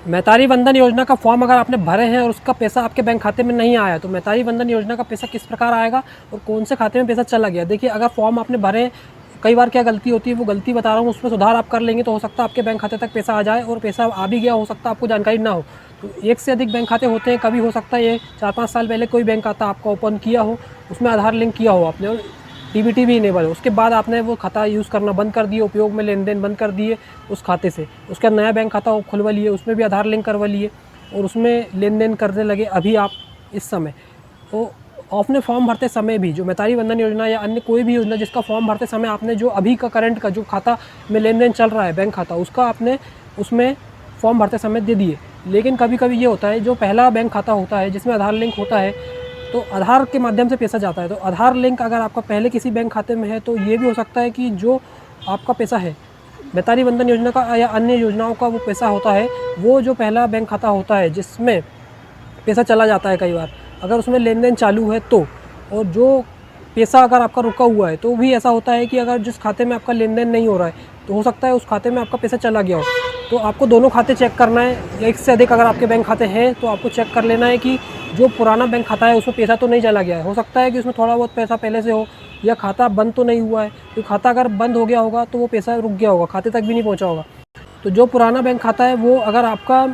मैतारी वंदन योजना का फॉर्म अगर आपने भरे हैं और उसका पैसा आपके बैंक खाते में नहीं आया, तो मैतारी वंदन योजना का पैसा किस प्रकार आएगा और कौन से खाते में पैसा चला गया। देखिए, अगर फॉर्म आपने भरे, कई बार क्या गलती होती है, वो गलती बता रहा हूँ, उसमें सुधार आप कर लेंगे तो हो सकता है आपके बैंक खाते तक पैसा आ जाए, और पैसा आ भी गया हो सकता है आपको जानकारी ना हो। तो एक से अधिक बैंक खाते होते हैं, कभी हो सकता है ये 4-5 साल पहले कोई बैंक खाता आपका ओपन किया हो, उसमें आधार लिंक किया हो आपने और डीबीटी भी इनेबल हो, उसके बाद आपने वो खाता यूज़ करना बंद कर दिए, उपयोग में लेन देन बंद कर दिए उस खाते से, उसका नया बैंक खाता खुलवा लिए, उसमें भी आधार लिंक करवा लिए और उसमें लेन देन करने लगे अभी आप इस समय, तो आपने फॉर्म भरते समय भी जो मैतारी वंदन योजना या अन्य कोई भी योजना जिसका फॉर्म भरते समय आपने जो अभी का करंट का जो खाता में लेन देन चल रहा है बैंक खाता, उसका आपने उसमें फॉर्म भरते समय दे दिए। लेकिन कभी कभी ये होता है, जो पहला बैंक खाता होता है जिसमें आधार लिंक होता है, तो आधार के माध्यम से पैसा जाता है, तो आधार लिंक अगर आपका पहले किसी बैंक खाते में है, तो ये भी हो सकता है कि जो आपका पैसा है मैतारी वंदन योजना का या अन्य योजनाओं का वो पैसा होता है, वो जो पहला बैंक खाता होता है जिसमें पैसा चला जाता है कई बार, अगर उसमें लेन देन चालू है तो, और जो पैसा अगर आपका रुका हुआ है, तो भी ऐसा होता है कि अगर जिस खाते में आपका लेन देन नहीं हो रहा है, तो हो सकता है उस खाते में आपका पैसा चला गया हो। तो आपको दोनों खाते चेक करना है, या एक से अधिक अगर आपके बैंक खाते हैं तो आपको चेक कर लेना है कि जो पुराना बैंक खाता है उसमें पैसा तो नहीं चला गया है। हो सकता है कि उसमें थोड़ा बहुत पैसा पहले से हो, या खाता बंद तो नहीं हुआ है, तो खाता अगर बंद हो गया होगा तो वो पैसा रुक गया होगा, खाते तक भी नहीं पहुँचा होगा। तो जो पुराना बैंक खाता है वो अगर आपका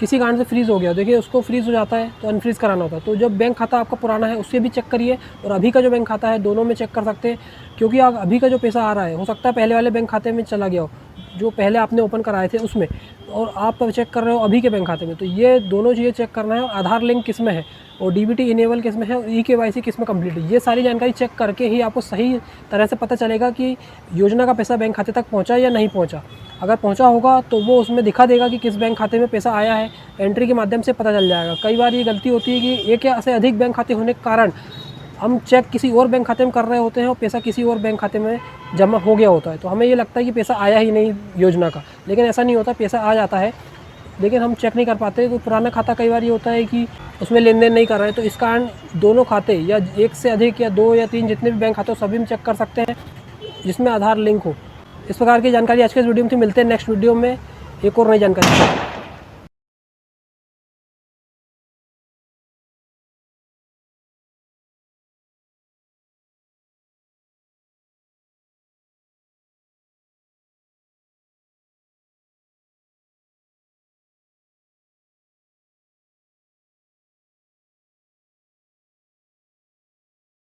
किसी कारण से फ्रीज़ हो गया, देखिए उसको फ्रीज़ हो जाता है तो अनफ्रीज़ कराना होता है। तो जब बैंक खाता आपका पुराना है उससे भी चेक करिए, और अभी का जो बैंक खाता है दोनों में चेक कर सकते हैं, क्योंकि अभी का जो पैसा आ रहा है हो सकता है पहले वाले बैंक खाते में चला गया हो, जो पहले आपने ओपन कराए थे उसमें, और आप चेक कर रहे हो अभी के बैंक खाते में। तो ये दोनों चीज़ें चेक करना है, आधार लिंक किस में है और डीबीटी इनेबल किस में है और ई-केवाईसी किस में कंप्लीट है। ये सारी जानकारी चेक करके ही आपको सही तरह से पता चलेगा कि योजना का पैसा बैंक खाते तक पहुँचा या नहीं पहुँचा। अगर पहुंचा होगा तो वो उसमें दिखा देगा कि किस बैंक खाते में पैसा आया है, एंट्री के माध्यम से पता चल जाएगा। कई बार ये गलती होती है कि एक या से अधिक बैंक खाते होने के कारण हम चेक किसी और बैंक खाते में कर रहे होते हैं और पैसा किसी और बैंक खाते में जमा हो गया होता है, तो हमें ये लगता है कि पैसा आया ही नहीं योजना का, लेकिन ऐसा नहीं होता, पैसा आ जाता है लेकिन हम चेक नहीं कर पाते। तो पुराना खाता कई बार ये होता है कि उसमें लेन देन नहीं कर रहे हैं, तो इस कारण दोनों खाते या एक से अधिक या 2 या 3 जितने भी बैंक खाते हो सभी में चेक कर सकते हैं जिसमें आधार लिंक हो। इस प्रकार की जानकारी आज के इस वीडियो में थी। मिलते हैं नेक्स्ट वीडियो में एक और नई जानकारी।